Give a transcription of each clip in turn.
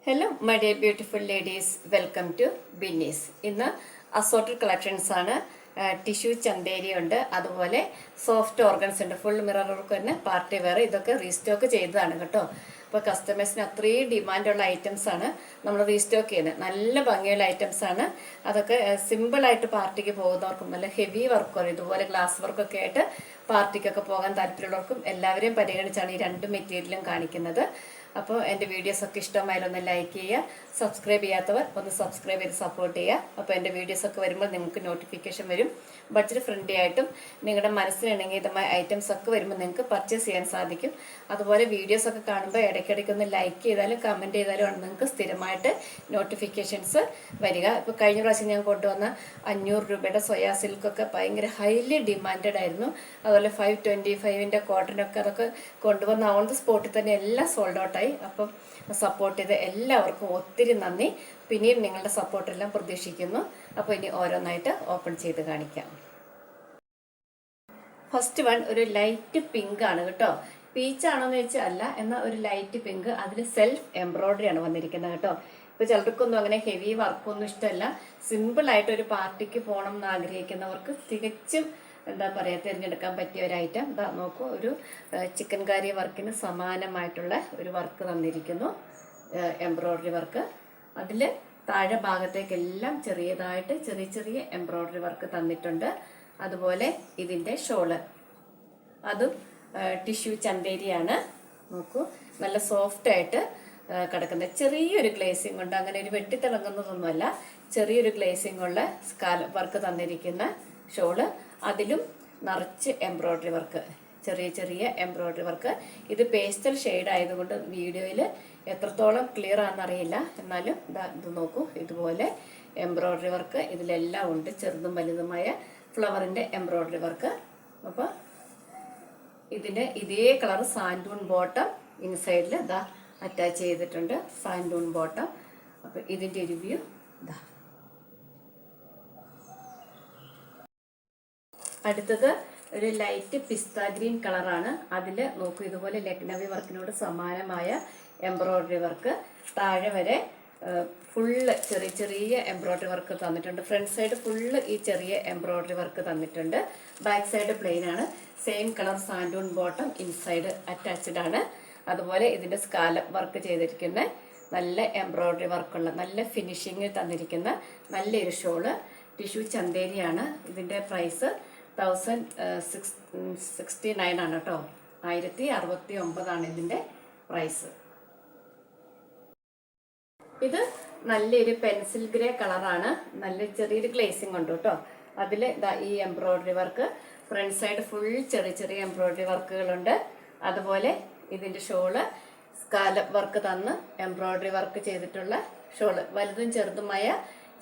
Hello my dear beautiful ladies, welcome to Binnies. ഇന്ന് assorted collections ആണ്. Tissue Chanderi ഉണ്ട്, അതുപോലെ സോഫ്റ്റ് ഓർഗൻസ് ഉണ്ട്, ഫുൾ മിറർ വർക്ക് തന്നെ, പാർട്ടി വെയർ. ഇതൊക്കെ റീസ്റ്റോക്ക് ചെയ്തതാണ് കേട്ടോ. അപ്പോൾ കസ്റ്റമേഴ്സിന് അത്രയും ഡിമാൻഡുള്ള ഐറ്റംസ് ആണ് നമ്മൾ റീസ്റ്റോക്ക് ചെയ്യുന്നത്. നല്ല ഭംഗിയുള്ള ഐറ്റംസ് ആണ്. അതൊക്കെ സിമ്പിളായിട്ട് പാർട്ടിക്ക് പോകുന്നവർക്കും നല്ല ഹെവി വർക്കും ഇതുപോലെ ഗ്ലാസ് വർക്കൊക്കെ ആയിട്ട് പാർട്ടിക്കൊക്കെ പോകാൻ താല്പര്യമുള്ളവർക്കും എല്ലാവരെയും പരിഗണിച്ചാണ് ഈ രണ്ട് മെറ്റീരിയലും കാണിക്കുന്നത്. അപ്പോൾ എൻ്റെ വീഡിയോസൊക്കെ ഇഷ്ടമായാലൊന്ന് ലൈക്ക് ചെയ്യുക, സബ്സ്ക്രൈബ് ചെയ്യാത്തവർ ഒന്ന് സബ്സ്ക്രൈബ് ചെയ്ത് സപ്പോർട്ട് ചെയ്യുക. അപ്പോൾ എൻ്റെ വീഡിയോസൊക്കെ വരുമ്പോൾ നിങ്ങൾക്ക് നോട്ടിഫിക്കേഷൻ വരും. ബഡ്ജറ്റ് ഫ്രണ്ട്ലി ആയിട്ടും നിങ്ങളുടെ മനസ്സിനിണങ്ങിയ ഇതുമായ ഐറ്റംസ് ഒക്കെ വരുമ്പോൾ നിങ്ങൾക്ക് പർച്ചേസ് ചെയ്യാൻ സാധിക്കും. അതുപോലെ വീഡിയോസൊക്കെ കാണുമ്പോൾ ഇടയ്ക്കിടയ്ക്ക് ഒന്ന് ലൈക്ക് ചെയ്താലും കമൻറ്റ് ചെയ്താലും ആണ് നിങ്ങൾക്ക് സ്ഥിരമായിട്ട് നോട്ടിഫിക്കേഷൻസ് വരിക. ഇപ്പോൾ കഴിഞ്ഞ പ്രാവശ്യം ഞാൻ കൊണ്ടുവന്ന 500 രൂപയുടെ സോയാ സിൽക്കൊക്കെ ഭയങ്കര ഹൈലി ഡിമാൻഡഡ് ആയിരുന്നു. അതുപോലെ 525 കോട്ടനൊക്കെ അതൊക്കെ കൊണ്ടുവന്ന ഓൺ ദ സ്പോട്ടിൽ തന്നെ എല്ലാം സോൾഡ് ഔട്ടായി. അപ്പം സപ്പോർട്ട് ചെയ്ത് എല്ലാവർക്കും ഒത്തിരി നന്ദി. പിന്നെയും നിങ്ങളുടെ സപ്പോർട്ടെല്ലാം പ്രതീക്ഷിക്കുന്നു. അപ്പോൾ ഇനി ഓരോന്നായിട്ട് ഓപ്പൺ ചെയ്ത് കാണിക്കാം. ഫസ്റ്റ് വൺ ഒരു ലൈറ്റ് പിങ്ക് ആണ് കേട്ടോ. പീച്ചാണോന്ന് ചോദിച്ചാൽ അല്ല, എന്നാൽ ഒരു ലൈറ്റ് പിങ്ക്. അതിൽ സെൽഫ് എംബ്രോയിഡറി ആണ് വന്നിരിക്കുന്നത് കേട്ടോ. ഇപ്പോൾ ചിലർക്കൊന്നും അങ്ങനെ ഹെവി വർക്കൊന്നും ഇഷ്ടമല്ല. സിമ്പിളായിട്ട് ഒരു പാർട്ടിക്ക് പോകണം എന്ന് ആഗ്രഹിക്കുന്നവർക്ക് തികച്ചും എന്താ പറയുക തിരഞ്ഞെടുക്കാൻ പറ്റിയ ഒരു ഐറ്റം. ഇതാ നോക്കൂ, ഒരു ചിക്കൻ കാരി വർക്കിന് സമാനമായിട്ടുള്ള ഒരു വർക്ക് തന്നിരിക്കുന്നു, എംബ്രോയിഡറി വർക്ക്. അതിൽ താഴെ ഭാഗത്തേക്കെല്ലാം ചെറിയതായിട്ട് ചെറിയ ചെറിയ എംബ്രോയിഡറി വർക്ക് തന്നിട്ടുണ്ട്. അതുപോലെ ഇതിൻ്റെ ഷോള് അതും ടിഷ്യൂ ചന്തേരിയാണ്. നോക്കൂ, നല്ല സോഫ്റ്റായിട്ട് കിടക്കുന്ന ചെറിയൊരു ഗ്ലേസിങ് കൊണ്ട്, അങ്ങനെ ഒരു വെട്ടിത്തിളങ്ങുന്നതൊന്നുമല്ല, ചെറിയൊരു ഗ്ലേസിങ് ഉള്ള സ്കാലപ്പ് വർക്ക് തന്നിരിക്കുന്ന ഷോള്. അതിലും നിറച്ച് എംബ്രോയിഡറി വർക്ക്, ചെറിയ ചെറിയ എംബ്രോയിഡറി വർക്ക്. ഇത് പേസ്റ്റൽ ഷെയ്ഡ് ആയതുകൊണ്ട് വീഡിയോയിൽ എത്രത്തോളം ക്ലിയർ ആണെന്നറിയില്ല, എന്നാലും ഇത് നോക്കൂ, ഇതുപോലെ എംബ്രോയിഡറി വർക്ക് ഇതിലെല്ലാം ഉണ്ട്, ചെറുതും വലുതുമായ ഫ്ലവറിൻ്റെ എംബ്രോയിഡറി വർക്ക്. അപ്പോൾ ഇതിൻ്റെ ഇതേ കളർ സാൻഡൂൺ ബോട്ടം ഇൻസൈഡിൽ ഇതാ അറ്റാച്ച് ചെയ്തിട്ടുണ്ട്, സാൻഡൂൺ ബോട്ടം. അപ്പോൾ ഇതിൻ്റെ ഒരു വ്യൂ ഇതാ. അടുത്തത് ഒരു ലൈറ്റ് പിസ്ത ഗ്രീൻ കളറാണ്. അതിൽ നോക്കൂ, ഇതുപോലെ ലക്നവി വർക്കിനോട് സമാനമായ എംബ്രോയിഡറി വർക്ക്. താഴെ വരെ ഫുള്ള് ചെറിയ ചെറിയ എംബ്രോയിഡറി വർക്ക് തന്നിട്ടുണ്ട്. ഫ്രണ്ട് സൈഡ് ഫുള്ള് ഈ ചെറിയ എംബ്രോയിഡറി വർക്ക് തന്നിട്ടുണ്ട്. ബാക്ക് സൈഡ് പ്ലെയിൻ ആണ്. സെയിം കളർ സാൻഡൂൺ ബോട്ടം ഇൻസൈഡ് അറ്റാച്ച്ഡ് ആണ്. അതുപോലെ ഇതിൻ്റെ സ്കാലപ്പ് വർക്ക് ചെയ്തിരിക്കുന്ന നല്ല എംബ്രോയിഡറി വർക്കുള്ള നല്ല ഫിനിഷിങ്ങിൽ തന്നിരിക്കുന്ന നല്ലൊരു ഷോള്. ടിഷ്യൂ ചന്തേരിയാണ്. ഇതിൻ്റെ പ്രൈസ് 1069 ആണ് കേട്ടോ. 1069 ഇതിൻ്റെ പ്രൈസ്. ഇത് നല്ലൊരു പെൻസിൽ ഗ്രേ കളറാണ്. നല്ല ചെറിയൊരു ഗ്ലേസിങ് ഉണ്ട് കേട്ടോ. അതിൽ ഈ embroidery work, front side full ചെറിയ ചെറിയ എംബ്രോയിഡറി വർക്കുകളുണ്ട്. അതുപോലെ ഇതിൻ്റെ ഷോള് സ്കാലപ്പ് വർക്ക് തന്ന് എംബ്രോയിഡറി വർക്ക് ചെയ്തിട്ടുള്ള ഷോള്. വലുതും ചെറുതുമായ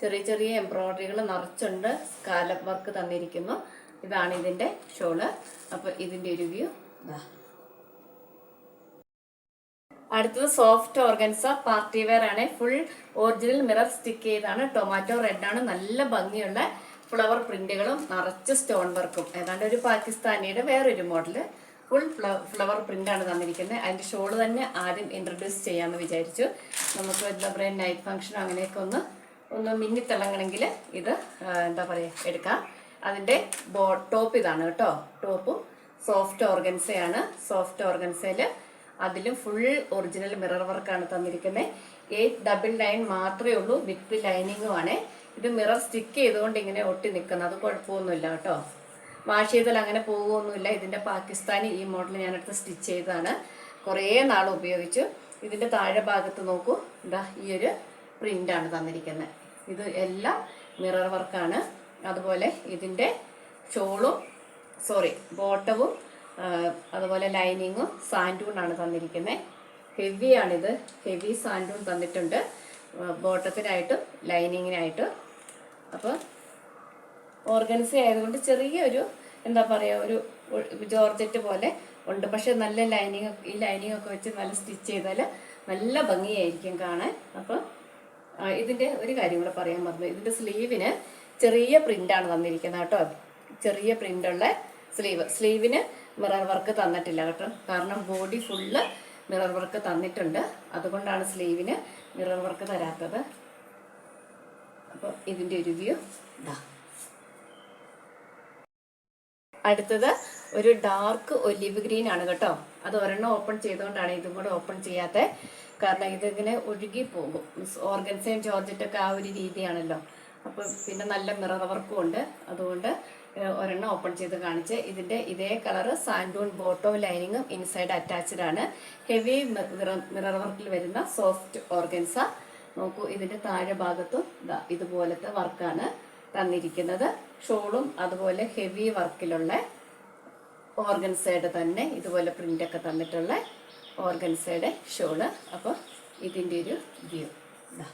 ചെറിയ ചെറിയ എംബ്രോയിഡറികൾ നിറച്ചുണ്ട്, സ്കാലപ്പ് വർക്ക് തന്നിരിക്കുന്നു. ഇതാണ് ഇതിൻ്റെ ഷോള്. അപ്പോൾ ഇതിൻ്റെ ഒരു വ്യൂ ഇതാ. അടുത്തത് സോഫ്റ്റ് ഓർഗൻസ പാർട്ടി വെയർ ആണ്. ഫുൾ ഒറിജിനൽ മിറർ സ്റ്റിക്ക് ചെയ്താണ്. ടൊമാറ്റോ റെഡ് ആണ്. നല്ല ഭംഗിയുള്ള ഫ്ലവർ പ്രിന്റുകളും നിറച്ച് സ്റ്റോൺ വർക്കും. ഏതാണ്ട് ഒരു പാകിസ്ഥാനിയുടെ വേറൊരു മോഡല് ഫുൾ ഫ്ലവർ പ്രിന്റാണ് തന്നിരിക്കുന്നത്. അതിൻ്റെ ഷോള് തന്നെ ആദ്യം ഇൻട്രൊഡ്യൂസ് ചെയ്യാമെന്ന് വിചാരിച്ചു. നമുക്ക് എന്താ പറയുക നൈറ്റ് ഫംഗ്ഷൻ അങ്ങനെയൊക്കെ ഒന്ന് മിന്നിത്തിളങ്ങണമെങ്കിൽ ഇത് എന്താ പറയുക എടുക്കാം. അതിൻ്റെ ടോപ്പ് ഇതാണ് കേട്ടോ. ടോപ്പും സോഫ്റ്റ് ഓർഗൻസയാണ്. സോഫ്റ്റ് ഓർഗൻസയിൽ അതിലും ഫുൾ ഒറിജിനൽ മിറർ വർക്കാണ് തന്നിരിക്കുന്നത്. 899 മാത്രമേ ഉള്ളൂ, വിത്ത് ലൈനിങ്ങും ആണ്. ഇത് മിറർ സ്റ്റിക്ക് ചെയ്തുകൊണ്ട് ഇങ്ങനെ ഒട്ടി നിൽക്കുന്നത്, അത് കുഴപ്പമൊന്നുമില്ല കേട്ടോ. വാഷ് ചെയ്താൽ അങ്ങനെ പോകുമൊന്നുമില്ല. ഇതിൻ്റെ പാകിസ്ഥാനി ഈ മോഡൽ ഞാനെടുത്ത് സ്റ്റിച്ച് ചെയ്തതാണ്. കുറേ നാൾ ഉപയോഗിച്ചു. ഇതിൻ്റെ താഴെ ഭാഗത്ത് നോക്കൂ, ഇതാ ഈ ഒരു പ്രിൻ്റാണ് തന്നിരിക്കുന്നത്. ഇത് എല്ലാം മിറർ വർക്കാണ്. അതുപോലെ ഇതിൻ്റെ ഷോളും ബോട്ടവും അതുപോലെ ലൈനിങ്ങും സാൻഡൂണാണ് തന്നിരിക്കുന്നത്. ഹെവിയാണിത്, ഹെവി സാൻഡൂൺ തന്നിട്ടുണ്ട് ബോട്ടത്തിനായിട്ടും ലൈനിങ്ങിനായിട്ടും. അപ്പോൾ ഓർഗൻസ ആയതുകൊണ്ട് ചെറിയൊരു എന്താ പറയുക ഒരു ജോർജറ്റ് പോലെ ഉണ്ട്. പക്ഷെ നല്ല ഈ ലൈനിങ് ഒക്കെ വെച്ച് നല്ല സ്റ്റിച്ച് ചെയ്താൽ നല്ല ഭംഗിയായിരിക്കും കാണാൻ. അപ്പോൾ ഇതിൻ്റെ ഒരു കാര്യം കൂടെ പറയാൻ മറന്നു. ഇതിൻ്റെ സ്ലീവിന് ചെറിയ പ്രിൻ്റാണ് തന്നിരിക്കുന്നത് കേട്ടോ. ചെറിയ പ്രിൻ്റുള്ള സ്ലീവിന് മിറർ വർക്ക് തന്നിട്ടില്ല കേട്ടോ. കാരണം ബോഡി ഫുള്ള് മിറർ വർക്ക് തന്നിട്ടുണ്ട്. അതുകൊണ്ടാണ് സ്ലീവിന് മിറർ വർക്ക് തരാത്തത്. അപ്പോൾ ഇതിൻ്റെ ഒരു വ്യൂ ഇതാ. അടുത്തത് ഒരു ഡാർക്ക് ഒലിവ് ഗ്രീൻ ആണ് കേട്ടോ. അത് ഒരെണ്ണം ഓപ്പൺ ചെയ്തുകൊണ്ടാണ് ഇതും കൂടെ ഓപ്പൺ ചെയ്യാത്തത്. കാരണം ഇതിങ്ങനെ ഒഴുകി പോകും. ഓർഗൻസയും ജോർജറ്റൊക്കെ ആ ഒരു രീതിയാണല്ലോ. അപ്പോൾ പിന്നെ നല്ല മിറർ വർക്കും ഉണ്ട്. അതുകൊണ്ട് ഒരെണ്ണം ഓപ്പൺ ചെയ്ത് കാണിച്ച്. ഇതിൻ്റെ ഇതേ കളറ് സാൻഡൂൺ ബോട്ടം ലൈനിങ്ങും ഇൻസൈഡ് അറ്റാച്ച്ഡ് ആണ്. ഹെവി മിറർ വർക്കിൽ വരുന്ന സോഫ്റ്റ് ഓർഗൻസ. നോക്കൂ, ഇതിൻ്റെ താഴെ ഭാഗത്തും ഇതുപോലത്തെ വർക്കാണ് തന്നിരിക്കുന്നത്. ഷോളും അതുപോലെ ഹെവി വർക്കിലുള്ള ഓർഗൻസയുടെ തന്നെ ഇതുപോലെ പ്രിൻ്റൊക്കെ തന്നിട്ടുള്ള ഓർഗൻസയുടെ ഷോള്. അപ്പോൾ ഇതിൻ്റെ ഒരു വ്യൂ ഇതാ.